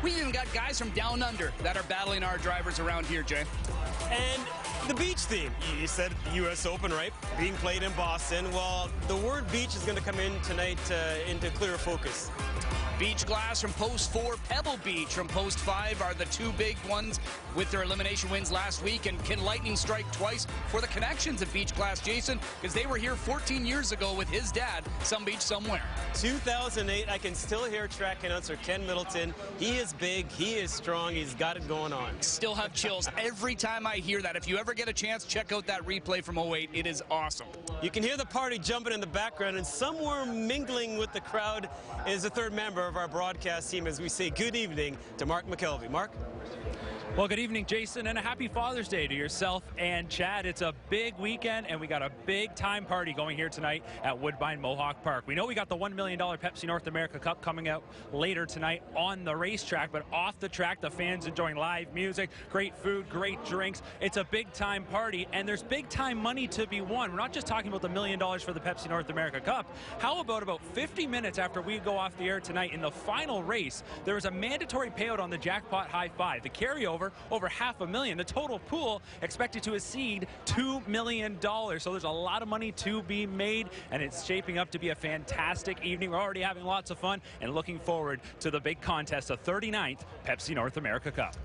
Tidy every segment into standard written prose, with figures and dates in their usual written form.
We even got guys from down under that are battling our drivers around here, Jay. And the beach theme. You said U.S. Open, right? Being played in Boston. Well, the word beach is going to come in tonight into clearer focus. Beach Glass from Post 4, Pebble Beach from Post 5 are the two big ones with their elimination wins last week. And can lightning strike twice for the connections of Beach Glass, Jason? Because they were here 14 years ago with his dad, some beach somewhere. 2008, I can still hear track announcer Ken Middleton. He is big, he is strong, he's got it going on. Still have chills every time I hear that. If you ever get a chance, check out that replay from 08. It is awesome. You can hear the party jumping in the background, and somewhere mingling with the crowd is the third member of our broadcast team as we say good evening to Mark McKelvey. Mark? Well, good evening, Jason, and a happy Father's Day to yourself and Chad. It's a big weekend, and we got a big-time party going here tonight at Woodbine Mohawk Park. We know we got the $1 million Pepsi North America Cup coming out later tonight on the racetrack, but off the track, the fans enjoying live music, great food, great drinks. It's a big-time party, and there's big-time money to be won. We're not just talking about the $1 million for the Pepsi North America Cup. How about 50 minutes after we go off the air tonight in the final race, there is a mandatory payout on the jackpot high five. The carryover over $500,000. The total pool expected to exceed $2 million. So there's a lot of money to be made, and it's shaping up to be a fantastic evening. We're already having lots of fun and looking forward to the big contest, the 39th Pepsi North America Cup.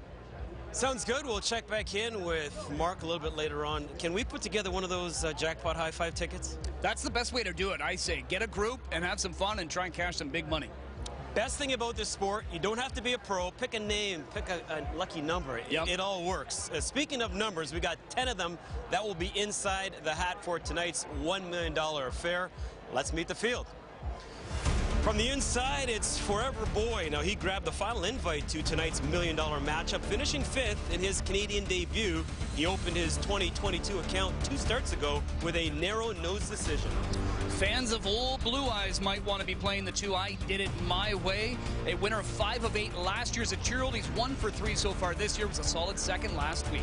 Sounds good. We'll check back in with Mark a little bit later on. Can we put together one of those jackpot high five tickets? That's the best way to do it, I say. Get a group and have some fun and try and cash some big money. Best thing about this sport, you don't have to be a pro. Pick a name, pick a lucky number. Yep. It all works. Speaking of numbers, we got 10 of them that will be inside the hat for tonight's $1 million affair. Let's meet the field. From the inside, it's Forever Boy. Now, he grabbed the final invite to tonight's $1 million matchup, finishing 5th in his Canadian debut. He opened his 2022 account 2 starts ago with a narrow nose decision. Fans of Old Blue Eyes might want to be playing the two I Did It My Way. A winner of 5 of 8 last year's at Tyrrell. He's 1 for 3 so far this year. Was a solid second last week.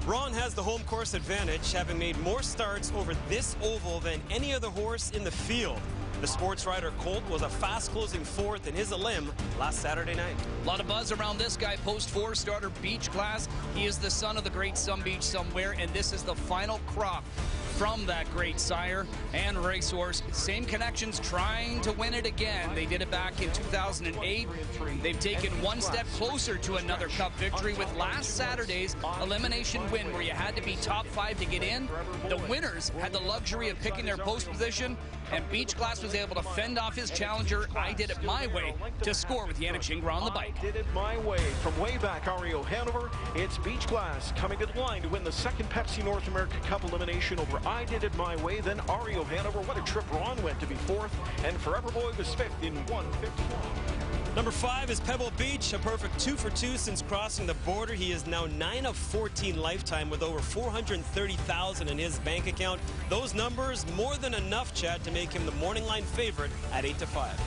Ron has the home course advantage, having made more starts over this oval than any other horse in the field. The sports rider Colt was a fast-closing 4th in his elim last Saturday night. A lot of buzz around this guy, Post 4 starter Beach Glass. He is the son of the great Some Beach Somewhere, and this is the final crop from that great sire and racehorse. Same connections, trying to win it again. They did it back in 2008. They've taken one step closer to another Cup victory with last Saturday's elimination win, where you had to be top 5 to get in. The winners had the luxury of picking their post position, and Beach Glass was able to fend off his challenger, I Did It My Way, to score with Yannick Gingras on the bike. I Did It My Way. From way back, Ario Hanover, it's Beach Glass coming to the line to win the second Pepsi North America Cup elimination over I Did It My Way. Then Ario Hanover, what a trip Ron went to be 4th, and Forever Boy was 5th in 1:51. Number 5 is Pebble Beach, a perfect 2 for 2 since crossing the border. He is now 9 of 14 lifetime with over $430,000 in his bank account. Those numbers more than enough, Chad, to make him the morning line favorite at 8-5.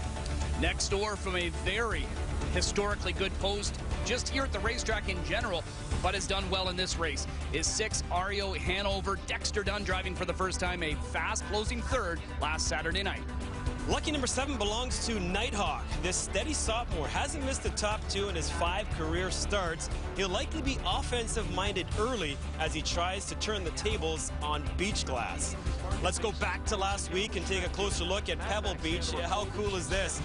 Next door from a very historically good post, just here at the racetrack in general, but has done well in this race, is 6 Ario Hanover. Dexter Dunn driving for the first time, a fast closing 3rd last Saturday night. Lucky number 7 belongs to Nighthawk. This steady sophomore hasn't missed the top 2 in his 5 career starts. He'll likely be offensive-minded early as he tries to turn the tables on Beach Glass. Let's go back to last week and take a closer look at Pebble Beach. How cool is this?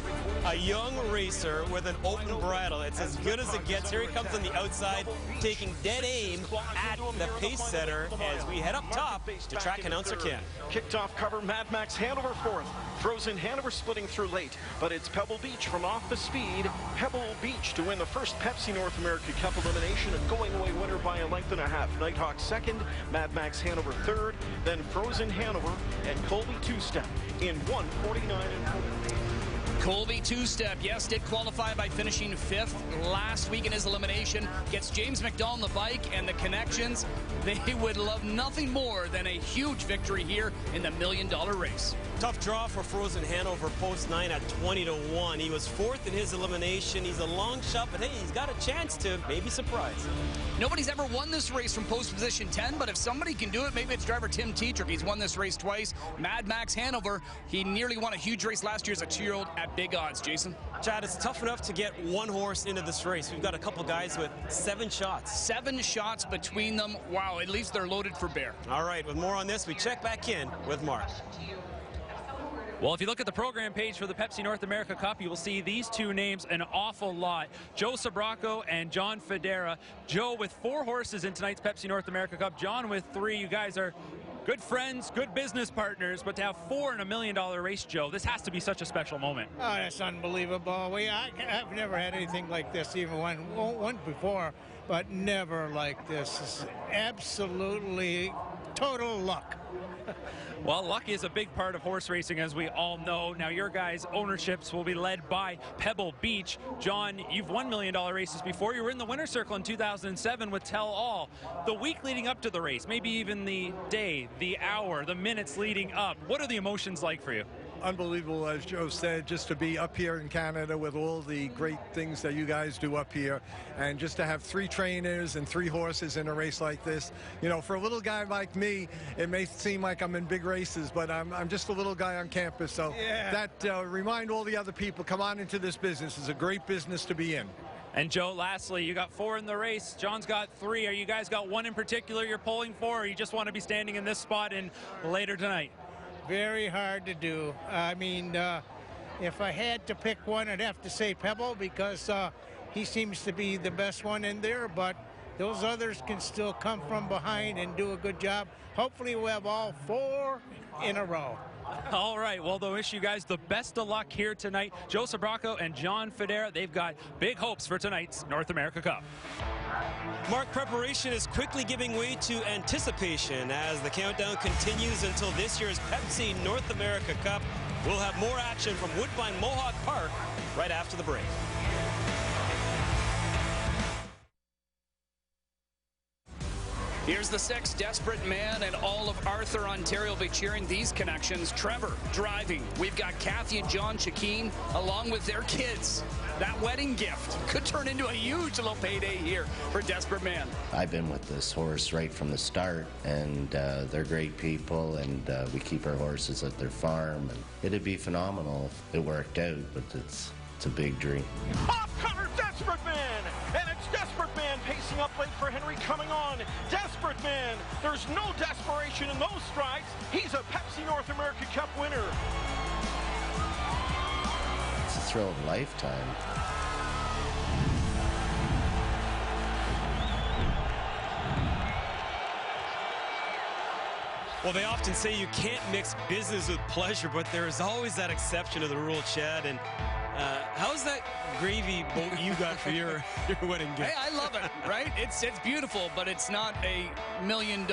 A young racer with an open bridle. It's as good as it gets. Here he comes on the outside, taking dead aim at the pace setter as we head up top to track announcer Ken. Kicked off cover, Mad Max Hanover 4th. Frozen Hanover splitting through late, but it's Pebble Beach from off the speed. Pebble Beach to win the first Pepsi North America Cup elimination, a going-away winner by a length and a half. Nighthawk 2nd, Mad Max Hanover 3rd, then Frozen Hanover and Colby Two-Step in 1:49. Colby Two-Step, yes, did qualify by finishing 5th last week in his elimination. Gets James McDowell on the bike, and the connections, they would love nothing more than a huge victory here in the $1 million race. Tough draw for Frozen Hanover, post 9 at 20-1. He was 4th in his elimination. He's a long shot, but hey, he's got a chance to maybe surprise. Nobody's ever won this race from post position 10, but if somebody can do it, maybe it's driver Tim Tetrick. He's won this race twice. Mad Max Hanover, he nearly won a huge race last year as a 2-year-old at big odds. Jason? Chad, it's tough enough to get one horse into this race. We've got a couple guys with 7 shots. 7 shots between them. Wow, at least they're loaded for bear. All right, with more on this, we check back in with Mark. Well, if you look at the program page for the Pepsi North America Cup, you will see these 2 names an awful lot. Joe Sbrocco and John Federa. Joe with 4 horses in tonight's Pepsi North America Cup. John with 3. You guys are good friends, good business partners, but to have 4 in a $1 million race, Joe, this has to be such a special moment. Oh, that's unbelievable. I've never had anything like this, even one before, but never like this. It's absolutely total luck. Well, luck is a big part of horse racing, as we all know. Now, your guys' ownerships will be led by Pebble Beach. John, you've won $1 million races before. You were in the winner's circle in 2007 with Tell All. The week leading up to the race, maybe even the day, the hour, the minutes leading up, what are the emotions like for you? Unbelievable, as Joe said, just to be up here in Canada with all the great things that you guys do up here, and just to have 3 trainers and 3 horses in a race like this. You know, for a little guy like me, it may seem like I'm in big races, but I'm just a little guy on campus. So that remind all the other people, come on into this business. It's a great business to be in. And Joe, lastly, you got 4 in the race. John's got 3. Are you guys got one in particular you're pulling for, or you just want to be standing in this spot and later tonight? Very hard to do. I mean, if I had to pick one, I'd have to say Pebble, because he seems to be the best one in there, but those others can still come from behind and do a good job. Hopefully we'll have all 4 in a row. All right, well, they'll wish you guys the best of luck here tonight. Joe Sbrocco and John Federa, they've got big hopes for tonight's North America Cup. Mark, preparation is quickly giving way to anticipation as the countdown continues until this year's Pepsi North America Cup. We'll have more action from Woodbine Mohawk Park right after the break. Here's the 6, Desperate Man, and all of Arthur, Ontario will be cheering these connections. Trevor driving. We've got Kathy and John Chakeen along with their kids. That wedding gift could turn into a huge little payday here for Desperate Man. I've been with this horse right from the start, and they're great people, and we keep our horses at their farm. And it'd be phenomenal if it worked out, but it's a big dream. Off cover, Desperate Man, and it's Desperate Man pacing up late for Henry coming on. Desperate Man, there's no desperation in those strides. He's a Pepsi North America Cup winner. It's a thrill of a lifetime. Well, they often say you can't mix business with pleasure, but there is always that exception to the rule, Chad. And how's that gravy boat you got for your wedding gift? Hey, I love it, right? It's beautiful, but it's not a $1 million,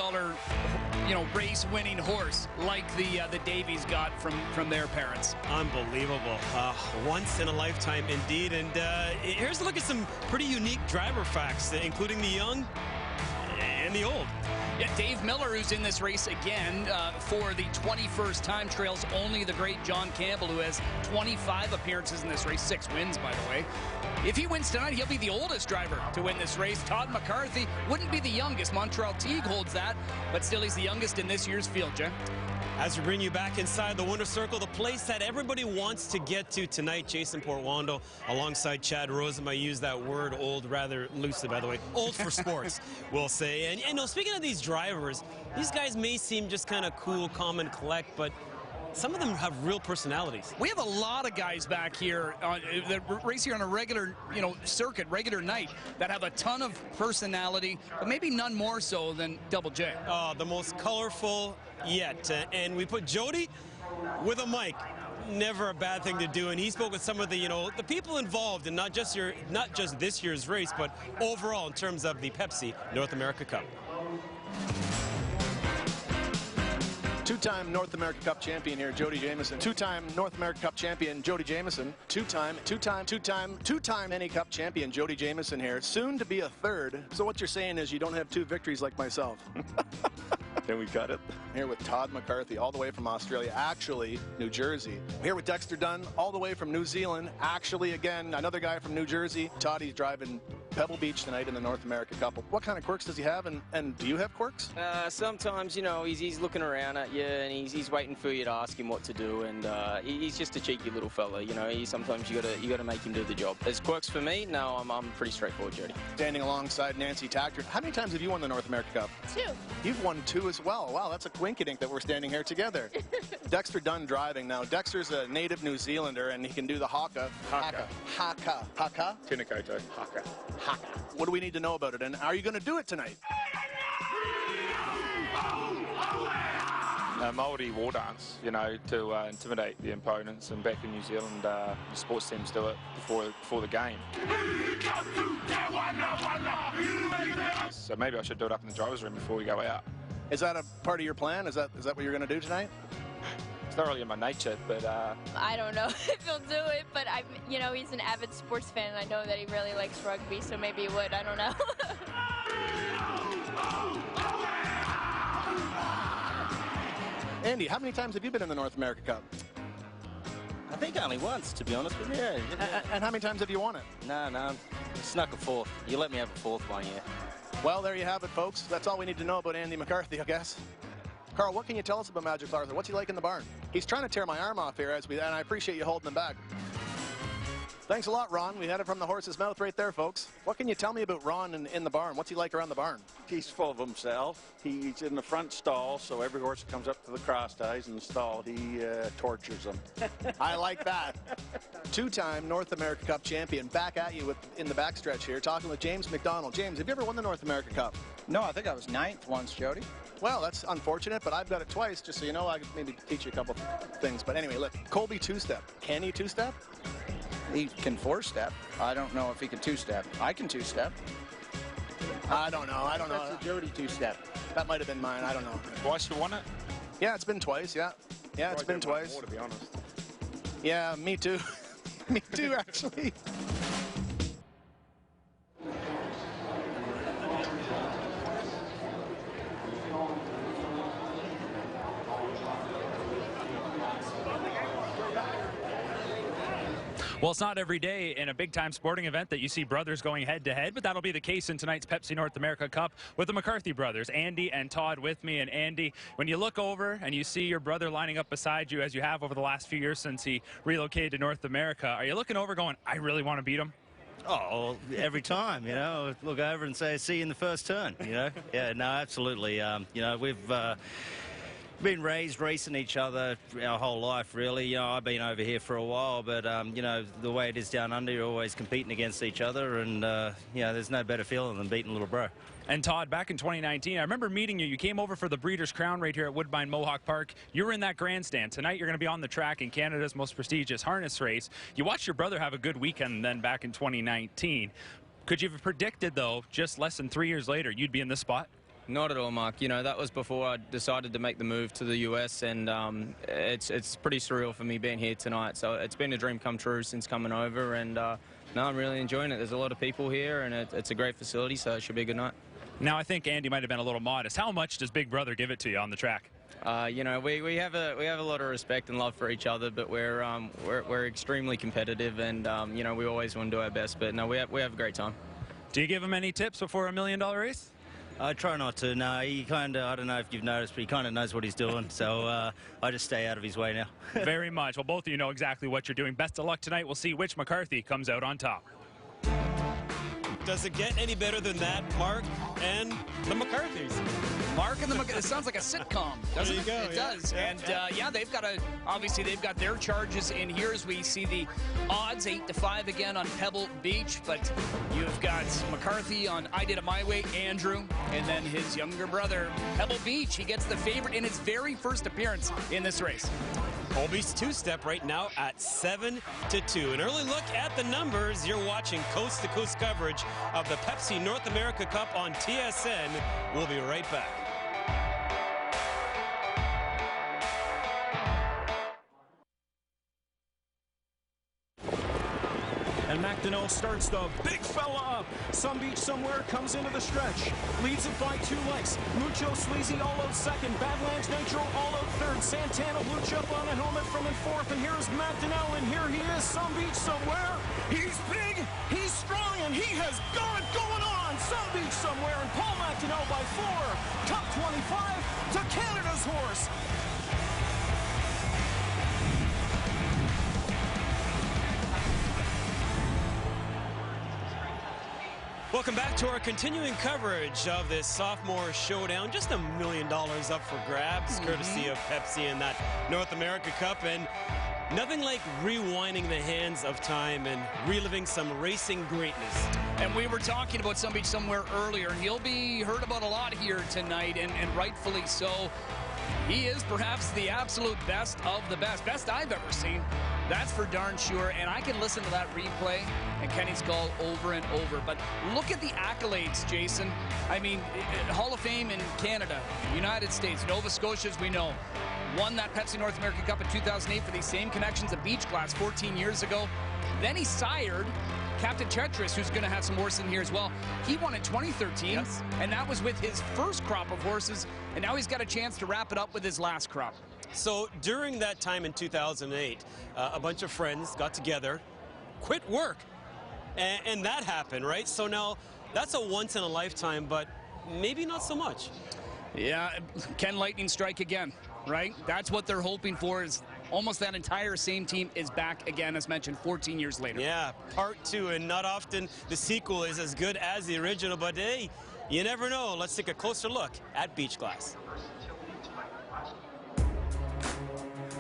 race-winning horse like the Davies got from their parents. Unbelievable. Once in a lifetime indeed. And here's a look at some pretty unique driver facts, including the young and the old. Yeah, Dave Miller, who's in this race again for the 21st time, trails only the great John Campbell, who has 25 appearances in this race, 6 wins, by the way. If he wins tonight, he'll be the oldest driver to win this race. Todd McCarthy wouldn't be the youngest. Montreal Teague holds that, but still he's the youngest in this year's field, Jay. As we bring you back inside the winner's circle, the place that everybody wants to get to tonight, Jason Portwando alongside Chad Rosen. I use that word old rather loosely, by the way. Old for sports, we'll say. And speaking of these drivers, these guys may seem just kind of cool, calm, and collect, but some of them have real personalities. We have a lot of guys back here that race here on a regular, circuit, regular night, that have a ton of personality, but maybe none more so than Double J. The most colorful yet. And we put Jody with a mic. Never a bad thing to do. And he spoke with some of the, the people involved in not just this year's race, but overall in terms of the Pepsi North America Cup. Two-time North America Cup champion here, Jody Jamieson. Two-time North America Cup champion, Jody Jamieson. Two-time NA Cup champion, Jody Jamieson here. Soon to be a 3rd. So what you're saying is you don't have 2 victories like myself. And we got it. Here with Todd McCarthy, all the way from Australia, actually New Jersey. Here with Dexter Dunn, all the way from New Zealand, actually again, another guy from New Jersey. Todd, he's driving Pebble Beach tonight in the North America Cup. What kind of quirks does he have, and do you have quirks? Sometimes, you know, he's looking around at you and he's waiting for you to ask him what to do, and he's just a cheeky little fella, you know. Sometimes you gotta make him do the job. As quirks for me, no, I'm pretty straightforward, Jody. Standing alongside Nancy Taggart, how many times have you won the North America Cup? 2. You've won 2 as well. Wow, that's a coinkydink that we're standing here together. Dexter Dunn driving now. Dexter's a native New Zealander, and he can do the haka. Haka. Tinakoto. Haka. What do we need to know about it, and are you going to do it tonight? Māori war dance, you know, to intimidate the opponents, and back in New Zealand, the sports teams do it before the game. So maybe I should do it up in the driver's room before we go out. Is that a part of your plan? Is that what you're going to do tonight? It's not really in my nature, but I don't know if he'll do it, but you know, he's an avid sports fan, and I know that he really likes rugby, so maybe he would. I don't know. Andy, how many times have you been in the North America Cup? I think only once, to be honest with you. Yeah. And how many times have you won it? No, snuck a 4th. You let me have a 4th one year. Well, there you have it, folks. That's all we need to know about Andy McCarthy, I guess. Carl, what can you tell us about Magic Arthur? What's he like in the barn? He's trying to tear my arm off here, and I appreciate you holding him back. Thanks a lot, Ron. We had it from the horse's mouth right there, folks. What can you tell me about Ron in the barn? What's he like around the barn? He's full of himself. He's in the front stall, so every horse that comes up to the cross ties in the stall, he tortures them. I like that. 2-time North America Cup champion. Back at you in the backstretch here, talking with James McDonald. James, have you ever won the North America Cup? No, I think I was 9th once, Jody. Well, that's unfortunate, but I've got it twice, just so you know. I could maybe teach you a couple things. But anyway, look, Colby 2-step. Can he 2-step? He can 4-step. I don't know if he can 2-step. I can 2-step. I don't know. That's a Jody 2-step. That might have been mine. I don't know. Twice you won it? Yeah, it's been twice. Yeah, it's been twice. More, to be honest. Yeah, me too. Me too, actually. Well, it's not every day in a big-time sporting event that you see brothers going head-to-head, but that'll be the case in tonight's Pepsi North America Cup with the McCarthy brothers, Andy and Todd with me. And Andy, when you look over and you see your brother lining up beside you, as you have over the last few years since he relocated to North America, are you looking over going, I really want to beat him? Oh, every time, you know, look over and say, see you in the first turn, you know. Yeah, no, absolutely. You know, we've been raised racing each other our whole life, really. You know, I've been over here for a while, but, you know, the way it is down under, you're always competing against each other, and, you know, there's no better feeling than beating little bro. And Todd, back in 2019, I remember meeting you. You came over for the Breeders' Crown right here at Woodbine Mohawk Park. You were in that grandstand. Tonight, you're going to be on the track in Canada's most prestigious harness race. You watched your brother have a good weekend then back in 2019. Could you have predicted, though, just less than 3 years later, you'd be in this spot? Not at all, Mark. You know, that was before I decided to make the move to the US, and it's pretty surreal for me being here tonight. So it's been a dream come true since coming over, and no, I'm really enjoying it. There's a lot of people here, and it's a great facility, so it should be a good night. Now, I think Andy might have been a little modest. How much does Big Brother give it to you on the track? You know, we have a lot of respect and love for each other, but we're extremely competitive, and you know, we always want to do our best. But no, we have a great time. Do you give him any tips before $1 million race? I try not to. No, he kind of, I don't know if you've noticed, but he kind of knows what he's doing. So I just stay out of his way now. Very much. Well, both of you know exactly what you're doing. Best of luck tonight. We'll see which McCarthy comes out on top. Does it get any better than that, Mark and the McCarthys? Mark and the McCarthys. It sounds like a sitcom, doesn't it? There you go. It does. And yeah, they've got obviously they've got their charges in here as we see the odds 8-5 again on Pebble Beach. But you've got McCarthy on I Did It My Way, Andrew, and then his younger brother, Pebble Beach. He gets the favorite in his very first appearance in this race. Colby's 2-step right now at 7-2. An early look at the numbers. You're watching coast-to-coast coverage of the Pepsi North America Cup on TSN. We'll be right back. And McDonnell starts the big fella up. Some Beach Somewhere comes into the stretch. Leads it by 2 lengths. Mucho Sleazy all out second. Badlands Nitro all out third. Santana Blue Chip on a helmet from in fourth. And here's McDonnell, and here he is. Some Beach Somewhere He's big, he's strong, and he has got it going on. Some Beach Somewhere, and Paul McDonnell by 4. Top 25 to Canada's horse. Welcome back to our continuing coverage of this sophomore showdown. Just $1 million up for grabs, courtesy of Pepsi in that North America Cup. And nothing like rewinding the hands of time and reliving some racing greatness. And we were talking about Some Beach Somewhere earlier, and he'll be heard about a lot here tonight, and rightfully so. He is perhaps the absolute best of the best. Best I've ever seen. That's for darn sure. And I can listen to that replay and Kenny's call over and over. But look at the accolades, Jason. I mean, Hall of Fame in Canada, United States, Nova Scotia, as we know. Won that Pepsi North American Cup in 2008 for these same connections of Beach Class 14 years ago. Then he sired Captain Tetris, who's going to have some horses in here as well. He won in 2013, yes, and that was with his first crop of horses, and now he's got a chance to wrap it up with his last crop. So during that time in 2008, a bunch of friends got together, quit work, and that happened, right? So now that's a once-in-a-lifetime, but maybe not so much. Yeah, can lightning strike again, right? That's what they're hoping for, is almost that entire same team is back again, as mentioned, 14 years later. Yeah, part 2, and not often the sequel is as good as the original, but hey, you never know. Let's take a closer look at Beach Class.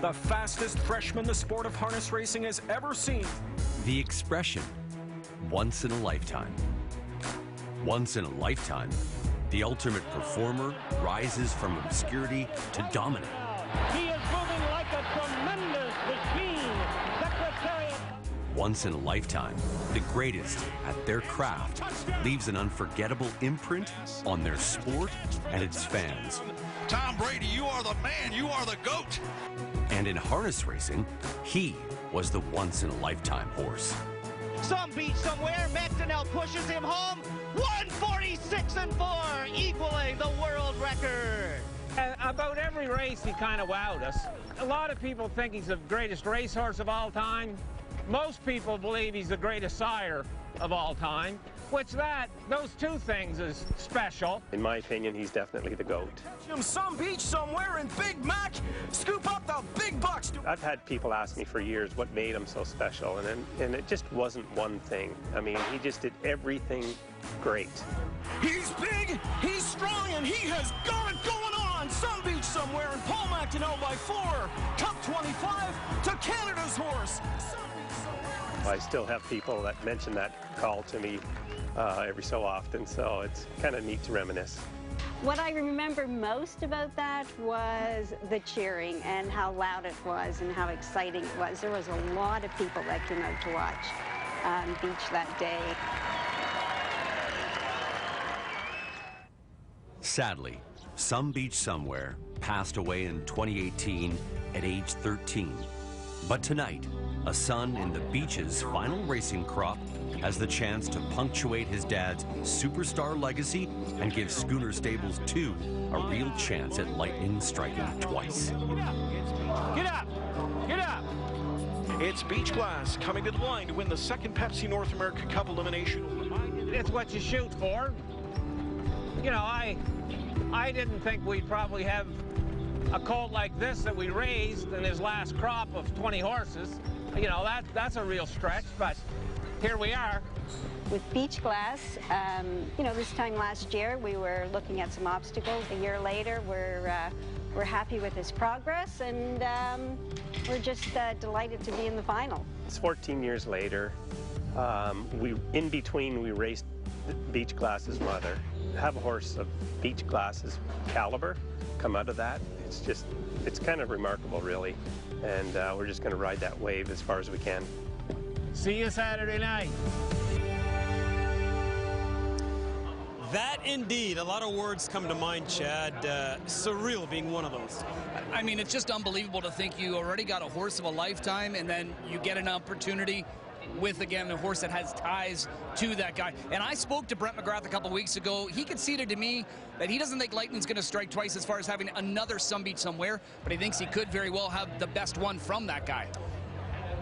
The fastest freshman the sport of harness racing has ever seen. The expression, once in a lifetime. Once in a lifetime, the ultimate performer rises from obscurity to dominance. He is moving like a tremendous machine. Secretariat. Once in a lifetime, the greatest at their craft leaves an unforgettable imprint on their sport and its fans. Tom Brady, you are the man, you are the GOAT. And in harness racing, he was the once-in-a-lifetime horse. Some Beach Somewhere, McDonnell pushes him home. 146-4, equaling the world record. About every race, he kind of wowed us. A lot of people think he's the greatest racehorse of all time. Most people believe he's the greatest sire of all time, which those two things is special. In my opinion, he's definitely the GOAT. Some Beach Somewhere and Big Mac scoop up the big bucks. I've had people ask me for years what made him so special, and it just wasn't one thing. I mean, he just did everything great. He's big, he's strong, and he has got it going on. Some Beach Somewhere, and Paul McDonnell by 4. Top 25 to Canada's horse. I still have people that mention that call to me every so often, so it's kind of neat to reminisce. What I remember most about that was the cheering and how loud it was and how exciting it was. There was a lot of people that came out to watch Beach that day. Sadly, Some Beach Somewhere passed away in 2018 at age 13. But tonight, a son in the Beach's final racing crop has the chance to punctuate his dad's superstar legacy and give Schooner Stables 2 a real chance at lightning striking twice. Get up! Get up! It's Beach Class coming to the line to win the second Pepsi North America Cup elimination. It's what you shoot for. You know, I didn't think we'd probably have a colt like this that we raised in his last crop of 20 horses. You know, that's a real stretch, but here we are. With Beach Class, you know, this time last year we were looking at some obstacles. A year later, we're happy with his progress, and we're just delighted to be in the final. It's 14 years later. In between, we raced Beach Class's mother. Have a horse of Beach Class's caliber come out of that. It's kind of remarkable, really. And we're just going to ride that wave as far as we can. See you Saturday night. That indeed, a lot of words come to mind, Chad. Surreal being one of those. I mean, it's just unbelievable to think you already got a horse of a lifetime, and then you get an opportunity with, again, a horse that has ties to that guy. And I spoke to Brent McGrath a couple weeks ago. He conceded to me that he doesn't think Lightning's going to strike twice as far as having another Some Beach Somewhere, but he thinks he could very well have the best one from that guy.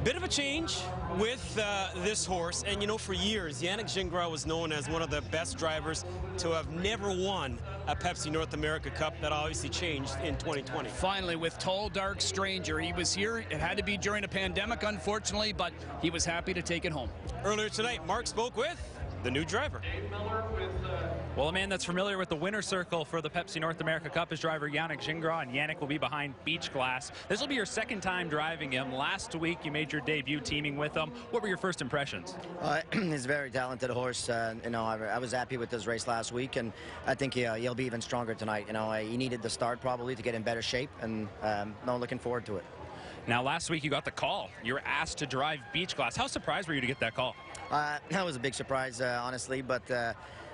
Bit of a change with this horse, and you know, for years, Yannick Gingras was known as one of the best drivers to have never won a Pepsi North America Cup. That obviously changed in 2020. Finally, with Tall Dark Stranger, he was here. It had to be during a pandemic, unfortunately, but he was happy to take it home. Earlier tonight, Mark spoke with the new driver. Well, a man that's familiar with the winner's circle for the Pepsi North America Cup is driver Yannick Gingras, and Yannick will be behind Beach Glass. This will be your second time driving him. Last week, you made your debut teaming with him. What were your first impressions? He's a very talented horse. You know, I was happy with his race last week, and I think he'll be even stronger tonight. You know, he needed the start probably to get in better shape, and no, looking forward to it. Now, last week you got the call. You were asked to drive Beach Glass. How surprised were you to get that call? That was a big surprise, honestly, but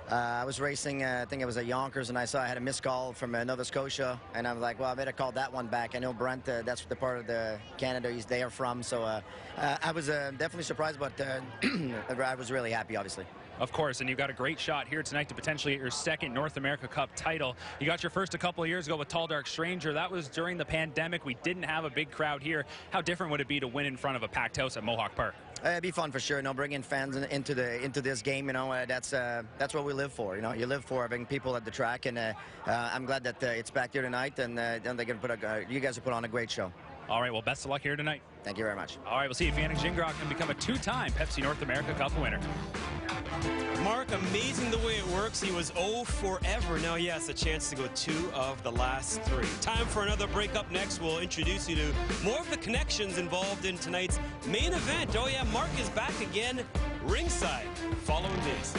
I was racing, I think it was at Yonkers, and I saw I had a missed call from Nova Scotia, and I was like, well, I better call that one back. I know Brent, that's the part of the Canada they are from, so I was definitely surprised, but I was really happy, obviously. Of course, and you've got a great shot here tonight to potentially get your second North America Cup title. You got your first a couple of years ago with Tall Dark Stranger. That was during the pandemic. We didn't have a big crowd here. How different would it be to win in front of a packed house at Mohawk Park? It'd be fun for sure. You know, bringing fans into this game. You know, that's what we live for. You know, you live for having people at the track, and I'm glad that it's back here tonight, and they're going to put you guys have put on a great show. All right, well, best of luck here tonight. Thank you very much. All right, we'll see if Yannick Gingras can become a two-time Pepsi North America Cup winner. Mark, amazing the way it works. He was 0 forever. Now he has a chance to go 2 of the last 3. Time for another break. Up next, we'll introduce you to more of the connections involved in tonight's main event. Oh yeah, Mark is back again ringside following these.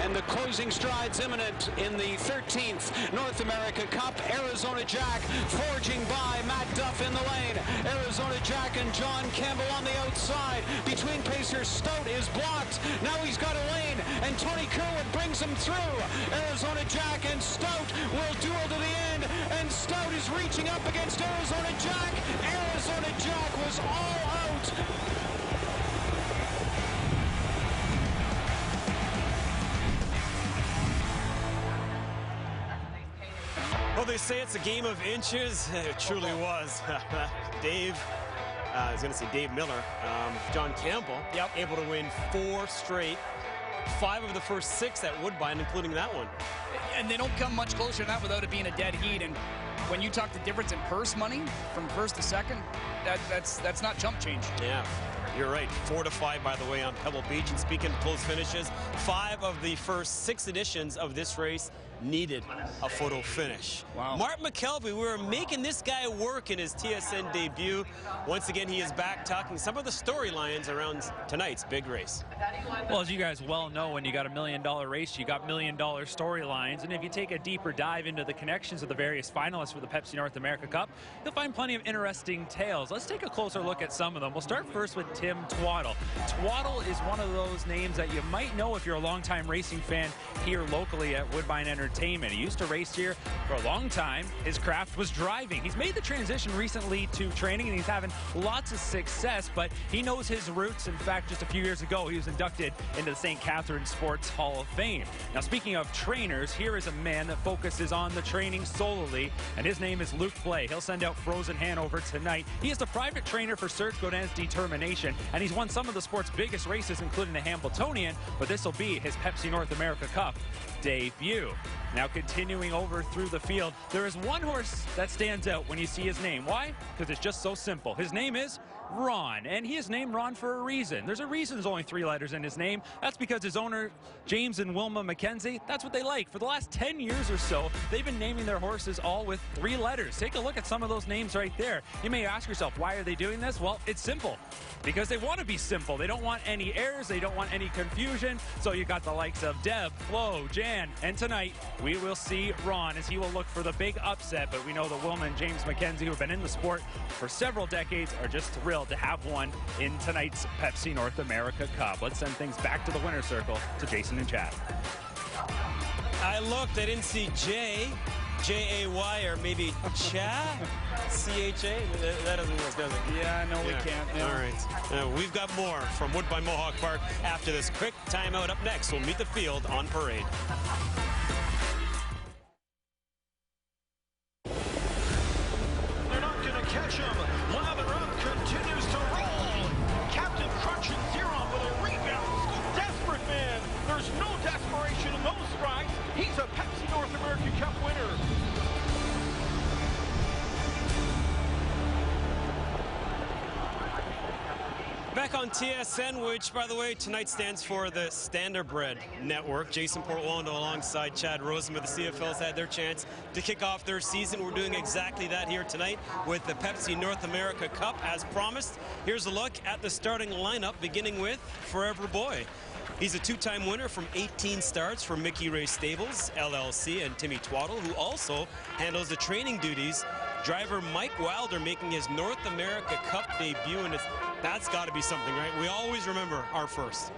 And the closing strides imminent in the 13th North America Cup. Arizona Jack forging by Matt Duff in the lane. Arizona Jack and John Campbell on the outside. Between pacers, Stout is blocked. Now he's got a lane, and Tony Kerwood brings him through. Arizona Jack and Stout will duel to the end, and Stout is reaching up against Arizona Jack. Arizona Jack was all out. Well, they say it's a game of inches. It truly was. Dave, I was going to say Dave Miller, John Campbell, able to win 4 straight, 5 of the first 6 at Woodbine, including that one. And they don't come much closer to that without it being a dead heat. And when you talk the difference in purse money from first to second, that's not chump change. Yeah. You're right. 4 to 5, by the way, on Pebble Beach. And speaking of close finishes, 5 of the first 6 editions of this race needed a photo finish. Wow. Mark McKelvey, we were making this guy work in his TSN debut. Once again, he is back talking some of the storylines around tonight's big race. Well, as you guys well know, when you got $1 million race, you got $1 million storylines. And if you take a deeper dive into the connections of the various finalists for the Pepsi North America Cup, you'll find plenty of interesting tales. Let's take a closer look at some of them. We'll start first with Tim Twaddle. Twaddle is one of those names that you might know if you're a longtime racing fan here locally at Woodbine Entertainment. He used to race here for a long time. His craft was driving. He's made the transition recently to training, and he's having lots of success, but he knows his roots. In fact, just a few years ago, he was inducted into the St. Catharines Sports Hall of Fame. Now, speaking of trainers, here is a man that focuses on the training solely, and his name is Luke Blay. He'll send out Frozen Hanover tonight. He is the private trainer for Serge Godin's Determination, and he's won some of the sport's biggest races, including the Hambletonian, but this will be his Pepsi North America Cup debut. Now, continuing over through the field, there is one horse that stands out when you see his name. Why? Because it's just so simple. His name is Ron, and he is named Ron for a reason. There's a reason there's only 3 letters in his name. That's because his owner, James and Wilma McKenzie, that's what they like. For the last 10 years or so, they've been naming their horses all with 3 letters. Take a look at some of those names right there. You may ask yourself, why are they doing this? Well, it's simple. Because they want to be simple. They don't want any errors. They don't want any confusion. So you got the likes of Deb, Flo, Jan, and tonight we will see Ron as he will look for the big upset. But we know that Wilma and James McKenzie, who have been in the sport for several decades, are just thrilled to have one in tonight's Pepsi North America Cup. Let's send things back to the winner's circle to Jason and Chad. I looked, I didn't see J-A-Y, or maybe Cha? C-H-A? That doesn't work, does it? Yeah, no, we can't. Yeah. All right. We've got more from Woodbine Mohawk Park after this quick timeout. Up next, we'll meet the field on parade. Back on TSN, which, by the way, tonight stands for the Standardbred Network. Jason Portwando alongside Chad Rosenberg. The CFL's had their chance to kick off their season. We're doing exactly that here tonight with the Pepsi North America Cup. As promised, here's a look at the starting lineup, beginning with Forever Boy. He's a two-time winner from 18 starts for Mickey Ray Stables, LLC, and Timmy Twaddle, who also handles the training duties. Driver Mike Wilder making his North America Cup debut, and that's got to be something, right? We always remember our first.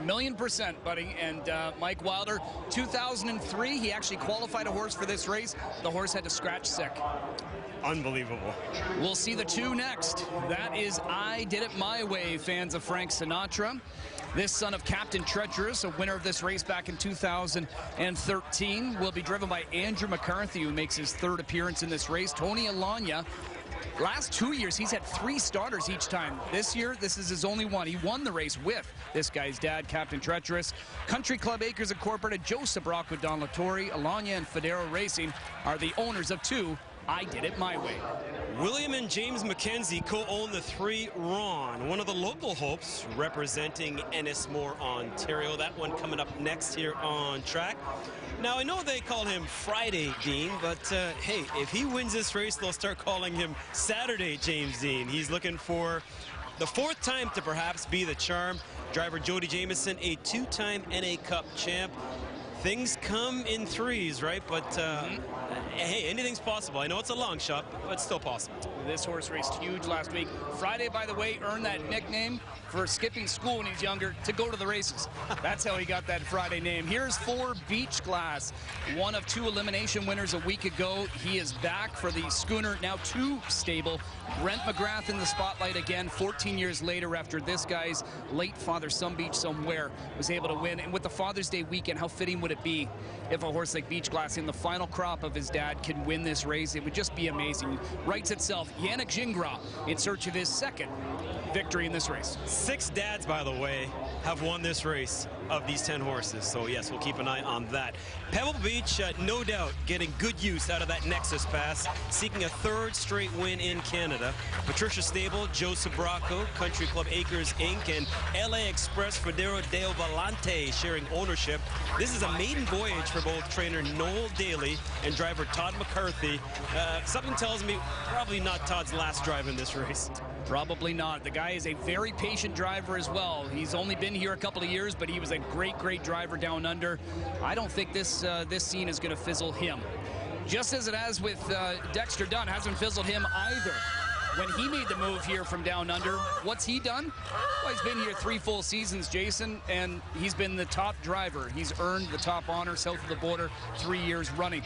1,000,000%, buddy. And Mike Wilder, 2003, he actually qualified a horse for this race. The horse had to scratch sick. Unbelievable. We'll see the two next. That is I Did It My Way, fans of Frank Sinatra. This son of Captain Treacherous, a winner of this race back in 2013, will be driven by Andrew McCarthy, who makes his third appearance in this race. Tony Alagna, last 2 years, he's had 3 starters each time. This year, this is his only one. He won the race with this guy's dad, Captain Treacherous. Country Club Acres Incorporated, Joe Sabraco, Don Latore, Alagna, and Federo Racing are the owners of 2 I Did It My Way. William and James McKenzie co-own the 3 Ron, one of the local hopes representing Ennismore, Ontario. That one coming up next here on track. Now, I know they call him Friday Dean, but hey, if he wins this race, they'll start calling him Saturday James Dean. He's looking for the 4th time to perhaps be the charm. Driver Jody Jamieson, a 2-time NA Cup champ. Things come in 3s, right? But hey, anything's possible. I know it's a long shot, but it's still possible. This horse raced huge last week. Friday, by the way, earned that nickname for skipping school when he was younger to go to the races. That's how he got that Friday name. Here's 4 Beach Glass, one of 2 elimination winners a week ago. He is back for the Schooner, now 2 stable. Brent McGrath in the spotlight again 14 years later after this guy's late father, Some Beach Somewhere, was able to win. And with the Father's Day weekend, how fitting would it be if a horse like Beach Glass in the final crop of his dad can win this race? It would just be amazing. Writes itself, Yannick Gingras in search of his 2nd victory in this race. 6 dads, by the way, have won this race of these 10 horses. So yes, we'll keep an eye on that. Pebble Beach, no doubt, getting good use out of that Nexus Pass, seeking a 3rd straight win in Canada. Patricia Stable, Joe Sabraco, Country Club Acres Inc., and LA Express Federo Deo Volante sharing ownership. This is a maiden voyage for both trainer Noel Daly and driver Todd McCarthy. Something tells me probably not Todd's last drive in this race. Probably not. The guy is a very patient driver as well. He's only been here a couple of years, but he was a great driver down under. I don't think this scene is going to fizzle him. Just as it has with Dexter Dunn, hasn't fizzled him either. When he made the move here from down under, what's he done? Well, he's been here 3 full seasons, Jason, and he's been the top driver. He's earned the top honor south of the border 3 years running.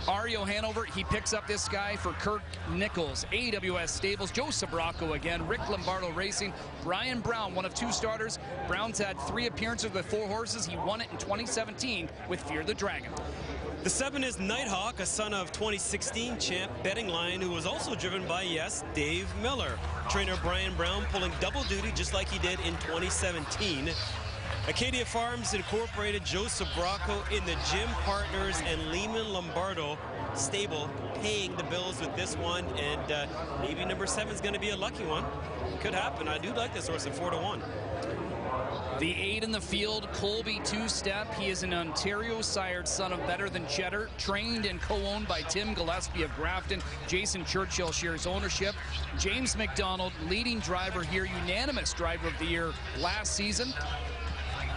Ario Hanover, he picks up this guy for Kirk Nichols, AWS Stables, Joe Sabraco again, Rick Lombardo Racing, Brian Brown, one of 2 starters. Brown's had 3 appearances with 4 horses. He won it in 2017 with Fear the Dragon. The 7 is Nighthawk, a son of 2016 champ Betting Line, who was also driven by, yes, Dave Miller. Trainer Brian Brown pulling double duty just like he did in 2017. Acadia Farms Incorporated, Joe Sabraco in the gym partners, and Lehman Lombardo stable paying the bills with this one, and maybe number 7 is going to be a lucky one. Could happen. I do like this horse at 4-1. The 8 in the field, Colby Two-Step. He is an Ontario-sired son of Better Than Cheddar, trained and co-owned by Tim Gillespie of Grafton. Jason Churchill shares ownership. James McDonald, leading driver here, unanimous driver of the year last season,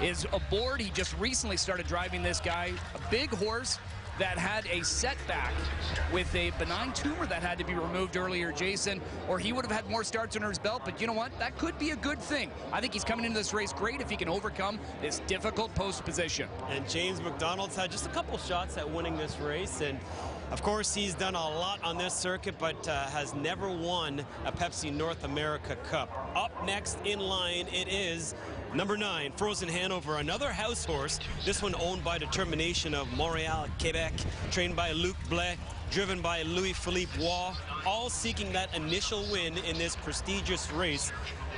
is aboard. He just recently started driving this guy, a big horse that had a setback with a benign tumor that had to be removed earlier, Jason, or he would have had more starts under his belt. But you know what? That could be a good thing. I think he's coming into this race great if he can overcome this difficult post position. And James McDonald's had just a couple shots at winning this race, and of course he's done a lot on this circuit, but has never won a Pepsi North America Cup. Up next in line, it is number 9, Frozen Hanover, another house horse. This one owned by Determination of Montreal, Quebec, trained by Luc Blais, driven by Louis-Philippe Waugh, all seeking that initial win in this prestigious race.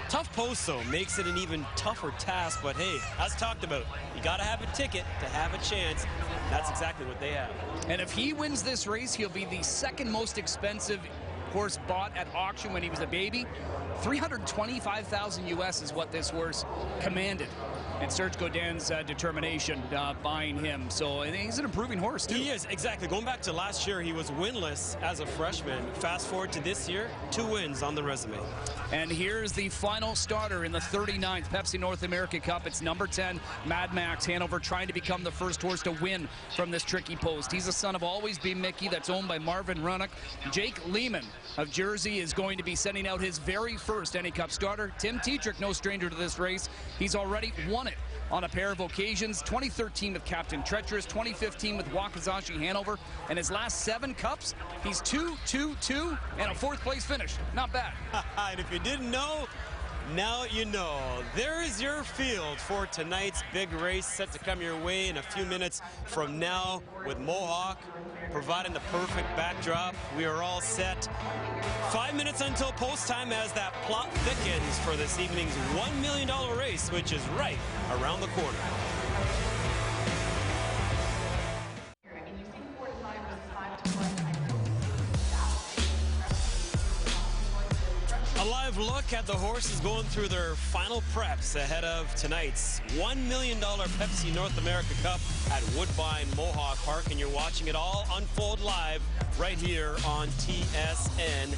Tough post, though, makes it an even tougher task, but hey, as talked about, you got to have a ticket to have a chance. That's exactly what they have. And if he wins this race, he'll be the 2nd most expensive horse bought at auction when he was a baby. $325,000 US is what this horse commanded. And Serge Godin's determination buying him. So I think he's an improving horse, too. He is, exactly. Going back to last year, he was winless as a freshman. Fast forward to this year, 2 wins on the resume. And here's the final starter in the 39th Pepsi North America Cup. It's number 10, Mad Max Hanover, trying to become the first horse to win from this tricky post. He's a son of Always Be Mickey that's owned by Marvin Runnock. Jake Lehman of Jersey is going to be sending out his very first NA Cup starter. Tim Tetrick, no stranger to this race. He's already won it on a pair of occasions. 2013 with Captain Treacherous, 2015 with Wakizashi Hanover, and his last 7 cups, he's 2-2-2 and a 4th place finish. Not bad. And if you didn't know, now you know. There is your field for tonight's big race, set to come your way in a few minutes from now, with Mohawk providing the perfect backdrop. We are all set. 5 minutes until post time as that plot thickens for this evening's $1 million race, which is right around the corner. A live look at the horses going through their final preps ahead of tonight's $1 million Pepsi North America Cup at Woodbine Mohawk Park, and you're watching it all unfold live right here on TSN.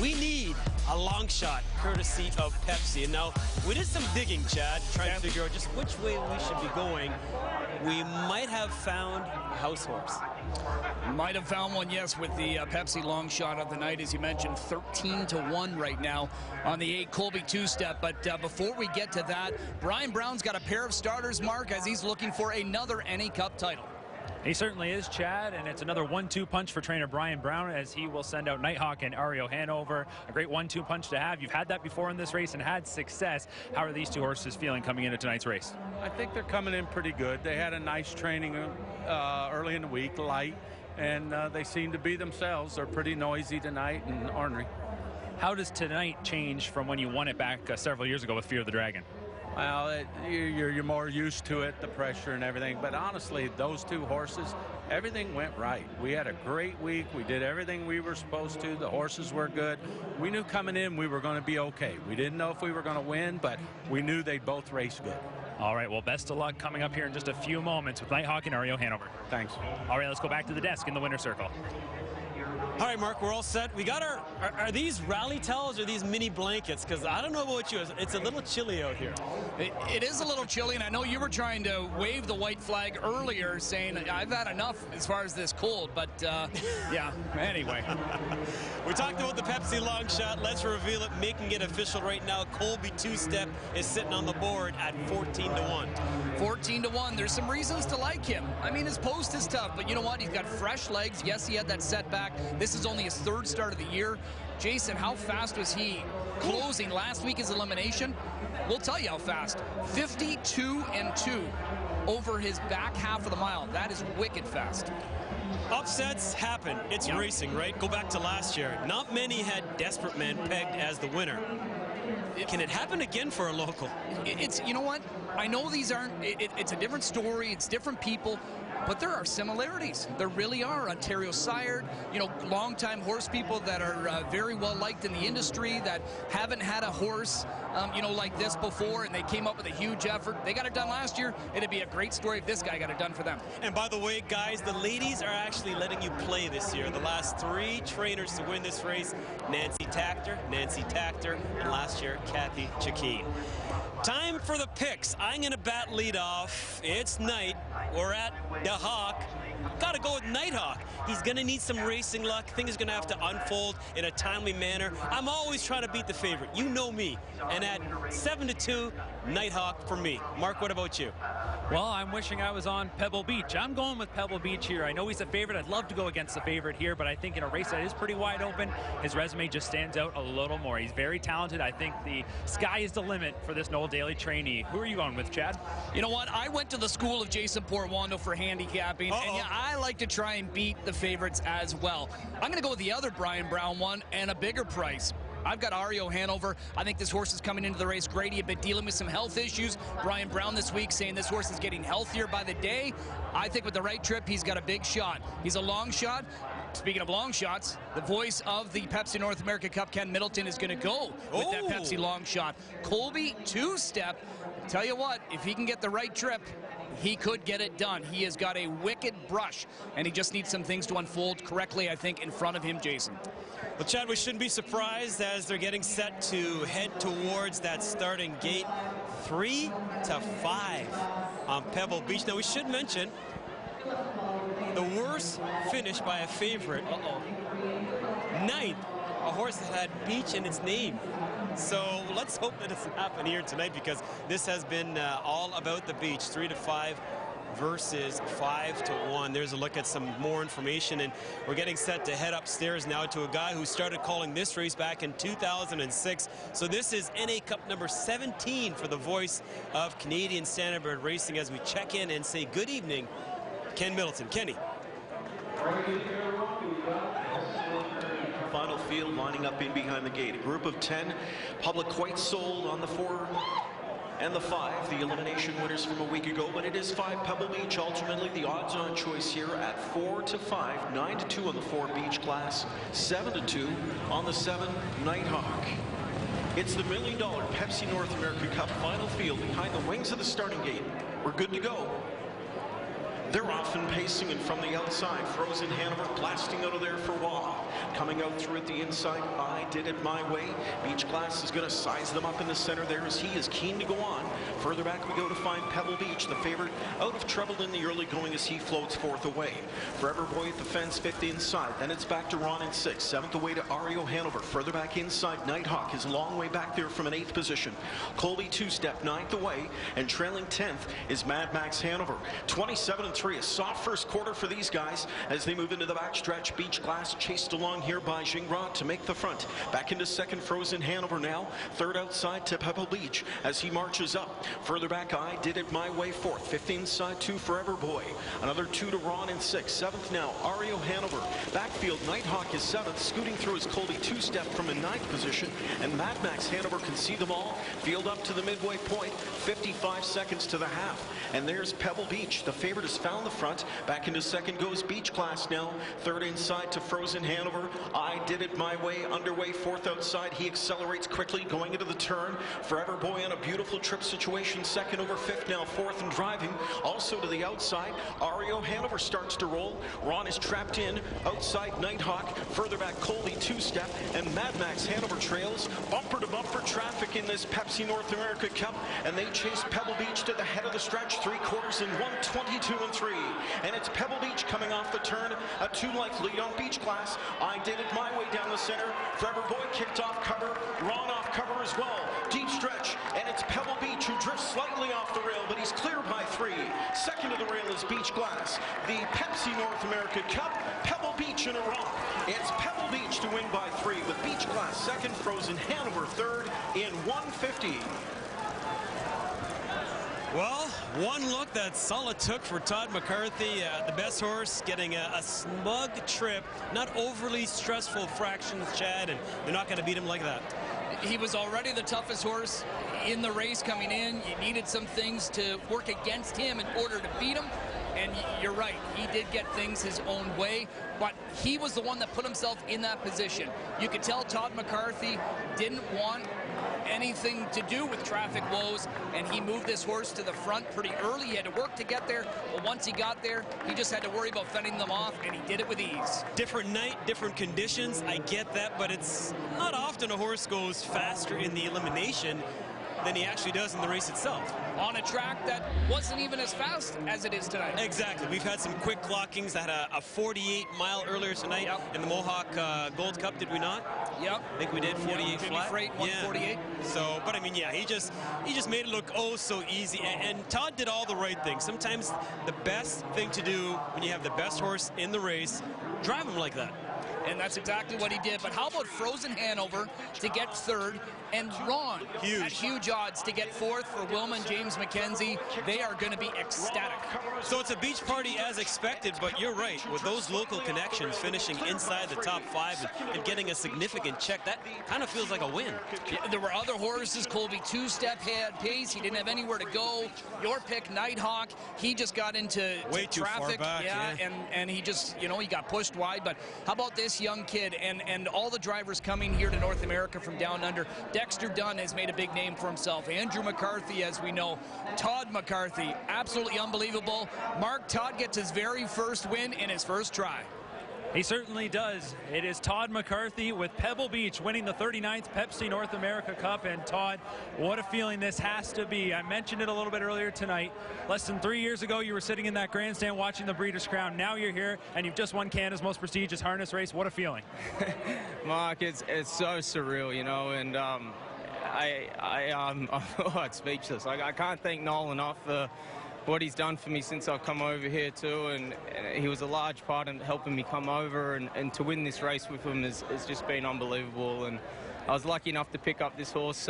We need a long shot courtesy of Pepsi. And now we did some digging, Chad, trying to figure out just which way we should be going. We might have found a house horse. Might have found one, yes, with the Pepsi long shot of the night, as you mentioned, 13-1 right now on the 8 Colby two-step. But before we get to that, Brian Brown's got a pair of starters, Mark, as he's looking for another NA Cup title. He certainly is, Chad, and it's another 1-2 punch for trainer Brian Brown, as he will send out Nighthawk and Ario Hanover. A great 1-2 punch to have. You've had that before in this race and had success. How are these 2 horses feeling coming into tonight's race? I think they're coming in pretty good. They had a nice training early in the week, light, and they seem to be themselves. They're pretty noisy tonight and ornery. How does tonight change from when you won it back several years ago with Fear of the Dragon? Well, you're more used to it, the pressure and everything. But honestly, those 2 horses, everything went right. We had a great week. We did everything we were supposed to. The horses were good. We knew coming in we were going to be okay. We didn't know if we were going to win, but we knew they'd both race good. All right, well, best of luck coming up here in just a few moments with Nighthawk and Ario Hanover. Thanks. All right, let's go back to the desk in the winner's circle. All right, Mark, we're all set. We got our, are these rally towels or these mini blankets? Because I don't know about you, it's a little chilly out here. It is a little chilly, and I know you were trying to wave the white flag earlier, saying I've had enough as far as this cold, but yeah, anyway. We talked about the Pepsi long shot. Let's reveal it, making it official right now. Colby two-step is sitting on the board at 14-1. 14-1. There's some reasons to like him. I mean, his post is tough, but you know what? He's got fresh legs. Yes, he had that setback. This is only his 3rd start of the year. Jason, how fast was he closing last week his elimination? We'll tell you how fast. 52-2 over his back half of the mile. That is wicked fast. Upsets happen. It's racing, right? Go back to last year. Not many had Desperate Man pegged as the winner. Can it happen again for a local? It's, you know what? I know these aren't, it's a different story. It's different people. But there are similarities. There really are. Ontario sired, you know, longtime horse people that are very well liked in the industry that haven't had a horse, you know, like this before, and they came up with a huge effort. They got it done last year. It'd be a great story if this guy got it done for them. And by the way, guys, the ladies are actually letting you play this year. The last 3 trainers to win this race, Nancy Tactor, and last year, Kathy Chakeen. Time for the picks. I'm going to bat lead off. It's night. We're at the Hawk. Got to go with Nighthawk. He's going to need some racing luck. Things are going to have to unfold in a timely manner. I'm always trying to beat the favorite. You know me. And at 7-2, Nighthawk for me. Mark, what about you? Well, I'm wishing I was on Pebble Beach. I'm going with Pebble Beach here. I know he's a favorite. I'd love to go against the favorite here, but I think in a race that is pretty wide open, his resume just stands out a little more. He's very talented. I think the sky is the limit for this Noel Daly trainee. Who are you going with, Chad? You know what? I went to the school of Jason Portwando for handicapping, and yeah, I like to try and beat the favorites as well. I'm going to go with the other Brian Brown one and a bigger price. I've got Ario Hanover. I think this horse is coming into the race great. He had been dealing with some health issues. Brian Brown this week saying this horse is getting healthier by the day. I think with the right trip, he's got a big shot. He's a long shot. Speaking of long shots, the voice of the Pepsi North America Cup, Ken Middleton, is going to go with that Pepsi long shot. Colby, two-step. Tell you what, if he can get the right trip, he could get it done. He has got a wicked brush, and he just needs some things to unfold correctly, I think, in front of him, Jason. Well, Chad, we shouldn't be surprised as they're getting set to head towards that starting gate. 3 to 5 on Pebble Beach. Now, we should mention the worst finish by a favorite. Ninth, a horse that had beach in its name. So let's hope that doesn't happen here tonight, because this has been all about the beach. 3 to 5 versus 5 to 1. There's a look at some more information, and we're getting set to head upstairs now to a guy who started calling this race back in 2006. So this is NA Cup number 17 for the voice of Canadian Standardbird Racing, as we check in and say good evening, Ken Middleton. Kenny. Final field lining up in behind the gate. A group of 10. Public quite sold on the 4 and the 5, the elimination winners from a week ago, but it is 5 Pebble Beach. Ultimately, the odds-on choice here at 4 to 5, 9 to 2 on the 4 Beach class, 7 to 2 on the 7 Nighthawk. It's the $1 million Pepsi North America Cup final field behind the wings of the starting gate. We're good to go. They're often pacing, and from the outside, Frozen Hanover blasting out of there for Waugh. Coming out through at the inside, I Did It My Way. Beach Class is going to size them up in the center there as he is keen to go on. Further back we go to find Pebble Beach, the favorite, out of trouble in the early going as he floats 4th away. Forever Boy at the fence, 5th inside. Then it's back to Ron in 6th. 7th away to Ario Hanover. Further back inside, Nighthawk is a long way back there from an 8th position. Colby 2-step, 9th away, and trailing 10th is Mad Max Hanover. 27-3, a soft first quarter for these guys as they move into the backstretch. Beach Class chased along here by Gingras to make the front. Back into 2nd, Frozen Hanover now. 3rd outside to Pebble Beach as he marches up. Further back, I Did It My Way, 4th. 5th inside to Forever Boy. Another 2 to Ron in 6th. 7th now, Ario Hanover. Backfield, Nighthawk is 7th. Scooting through his Colby 2-step from a 9th position. And Mad Max Hanover can see them all. Field up to the midway point. 55 seconds to the half. And there's Pebble Beach. The favorite has found the front. Back into 2nd goes Beach Class now. 3rd inside to Frozen Hanover. I Did It My Way underway. 4th outside. He accelerates quickly going into the turn. Forever Boy on a beautiful trip situation. 2nd over 5th now. 4th and driving. Also to the outside. Ario Hanover starts to roll. Ron is trapped in. Outside Nighthawk. Further back Colby 2-step. And Mad Max Hanover trails. Bumper to bumper traffic in this Pepsi North America Cup. And they chase Pebble Beach to the head of the stretch. 3/4 in 1:22-3. And it's Pebble Beach coming off the turn. A 2-length lead on Beach Class. I Did It My Way down the center. Forever Boy kicked off cover. Ron off cover as well. Deep stretch. And it's Pebble Beach who drifts slightly off the rail, but he's clear by 3. 2nd to the rail is Beach Class. The Pepsi North America Cup. Pebble Beach in a rock. It's Pebble Beach to win by 3 with Beach Class 2nd, Frozen Hanover 3rd in 1:50. Well, one look that's all it took for Todd McCarthy, the best horse, getting a smug trip, not overly stressful fractions, Chad, and they're not going to beat him like that. He was already the toughest horse in the race coming in. You needed some things to work against him in order to beat him. And you're right, he did get things his own way, but he was the one that put himself in that position. You could tell Todd McCarthy didn't want anything to do with traffic woes, and he moved this horse to the front pretty early. He had to work to get there, but once he got there, he just had to worry about fending them off, and he did it with ease. Different night, different conditions, I get that, but it's not often a horse goes faster in the elimination than he actually does in the race itself. On a track that wasn't even as fast as it is tonight. Exactly. We've had some quick clockings that had a 48-mile earlier tonight in the Mohawk Gold Cup, did we not? Yep. I think we did 48 flat. Freight, 148. Yeah. So, but I mean, yeah, he just made it look oh so easy. And Todd did all the right things. Sometimes the best thing to do when you have the best horse in the race, drive him like that. And that's exactly what he did. But how about Frozen Hanover to get 3rd and Ron at huge odds to get fourth for Wilman James McKenzie. They are going to be ecstatic. So it's a beach party as expected, but you're right. With those local connections finishing inside the top 5 and getting a significant check, that kind of feels like a win. Yeah, there were other horses. Colby Two-Step had pace. He didn't have anywhere to go. Your pick, Nighthawk, he just got into way too traffic. Far back, yeah. And he just, you know, he got pushed wide. But how about this young kid and all the drivers coming here to North America from down under? Dexter Dunn has made a big name for himself. Andrew McCarthy, as we know. Todd McCarthy, absolutely unbelievable. Mark Todd gets his very first win in his first try. He certainly does. It is Todd McCarthy with Pebble Beach winning the 39th Pepsi North America Cup. And Todd, what a feeling this has to be. I mentioned it a little bit earlier tonight. Less than 3 years ago, you were sitting in that grandstand watching the Breeders' Crown. Now you're here, and you've just won Canada's most prestigious harness race. What a feeling. Mark, it's so surreal, you know, and I'm speechless. I can't thank Noel enough for what he's done for me since I've come over here too, and he was a large part in helping me come over, and to win this race with him has just been unbelievable. And I was lucky enough to pick up this horse,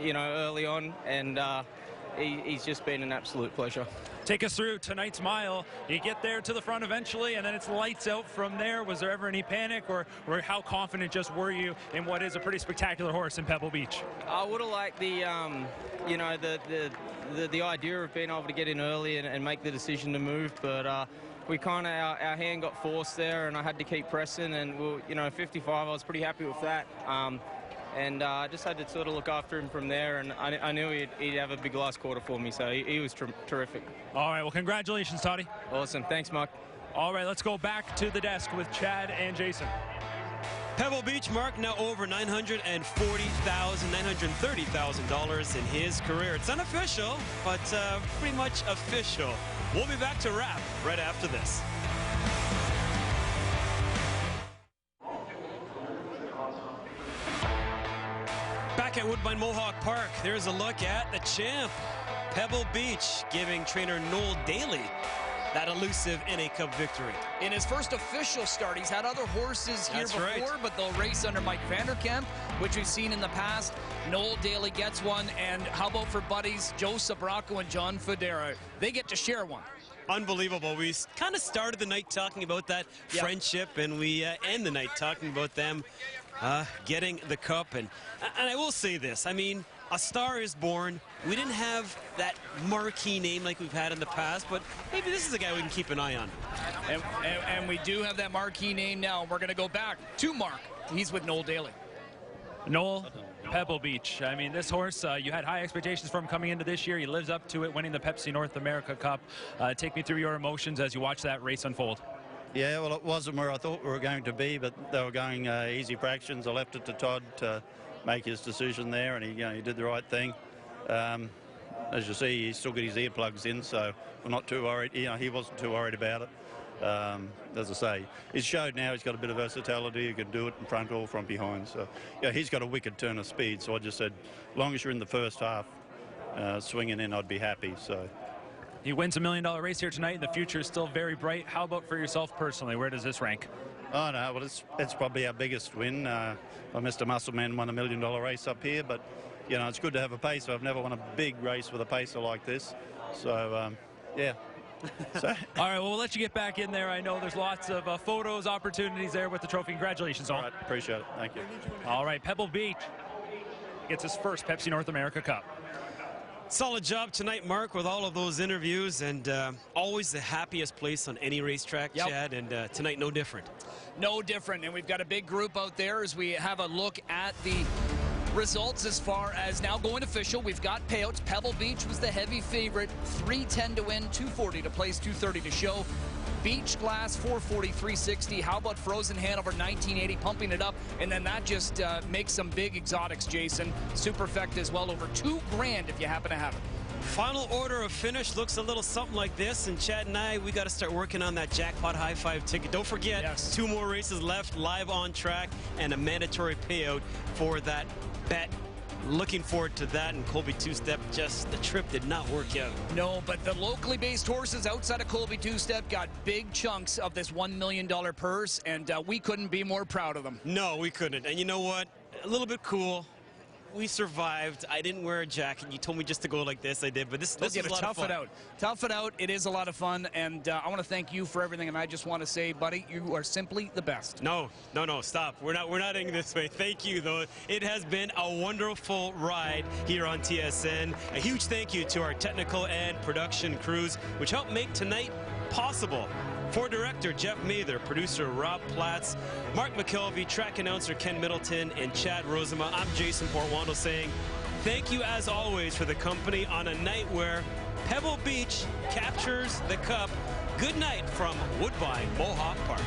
you know, early on, and he's just been an absolute pleasure. Take us through tonight's mile. You get there to the front eventually, and then it's lights out from there. Was there ever any panic, or how confident just were you in what is a pretty spectacular horse in Pebble Beach? I would have liked the, you know, the idea of being able to get in early and make the decision to move, but we kind of, our hand got forced there, and I had to keep pressing, and we'll, you know, 55, I was pretty happy with that. And I just had to sort of look after him from there, and I knew he'd have a big last quarter for me, so he was terrific. All right, well, congratulations, Toddy. Awesome. Thanks, Mark. All right, let's go back to the desk with Chad and Jason. Pebble Beach, Mark, now over $930,000 in his career. It's unofficial, but pretty much official. We'll be back to wrap right after this. Back at Woodbine Mohawk Park, there's a look at the champ, Pebble Beach, giving trainer Noel Daly that elusive NA Cup victory. In his first official start, he's had other horses here before, but they'll race under Mike Vanderkamp, which we've seen in the past. Noel Daly gets one, and how about for buddies Joe Sabraco and John Federa? They get to share one. Unbelievable. We kind of started the night talking about that friendship, and we end the night talking about them getting the cup. And I will say this, I mean, a star is born. We didn't have that marquee name like we've had in the past, but maybe this is a guy we can keep an eye on. And we do have that marquee name now. We're going to go back to Mark. He's with Noel Daly. Noel, Pebble Beach. I mean, this horse, you had high expectations for him coming into this year. He lives up to it, winning the Pepsi North America Cup. Take me through your emotions as you watch that race unfold. Yeah, well, it wasn't where I thought we were going to be, but they were going easy fractions. I left it to Todd to make his decision there, and he did the right thing. As you see, he's still got his earplugs in, so we're not too worried. He wasn't too worried about it. As I say, he's showed now he's got a bit of versatility. He can do it in front or from behind. So, yeah, he's got a wicked turn of speed. So I just said, as long as you're in the first half swinging in, I'd be happy. So. He wins $1 million race here tonight, and the future is still very bright. How about for yourself personally? Where does this rank? Oh, no, well, it's probably our biggest win. Mr. Muscleman won $1 million race up here, but, it's good to have a pacer. I've never won a big race with a pacer like this. So, yeah. All right, well, we'll let you get back in there. I know there's lots of photos, opportunities there with the trophy. Congratulations, all right, appreciate it. Thank you. All right, Pebble Beach gets his first Pepsi North America Cup. Solid job tonight, Mark, with all of those interviews, and always the happiest place on any racetrack, Chad, and tonight no different. No different, and we've got a big group out there as we have a look at the results as far as now going official. We've got payouts. Pebble Beach was the heavy favorite, $310 to win, $240 to place, $230 to show. Beach Glass, $440, $360. How about Frozen Hanover, $19.80, pumping it up, and then that just makes some big exotics, Jason. Superfecta as well, over $2,000 if you happen to have it. Final order of finish looks a little something like this, and Chad and I, we got to start working on that jackpot high five ticket. Don't forget, 2 more races left, live on track, and a mandatory payout for that bet. Looking forward to that, and Colby Two-Step, just the trip did not work out. No, but the locally based horses outside of Colby Two-Step got big chunks of this $1 million purse, and we couldn't be more proud of them. No, we couldn't. And you know what? A little bit cool. we survived. I didn't wear a jacket. You told me just to go like this. I did, but this was a lot of fun. Tough it out. Tough it out. It is a lot of fun, and I want to thank you for everything. And I just want to say, buddy, you are simply the best. No, stop. We're not ending this way. Thank you, though. It has been a wonderful ride here on TSN. A huge thank you to our technical and production crews, which helped make tonight possible. For director Jeff Mather, producer Rob Platts, Mark McKelvey, track announcer Ken Middleton, and Chad Rosema, I'm Jason Portwando saying thank you as always for the company on a night where Pebble Beach captures the cup. Good night from Woodbine Mohawk Park.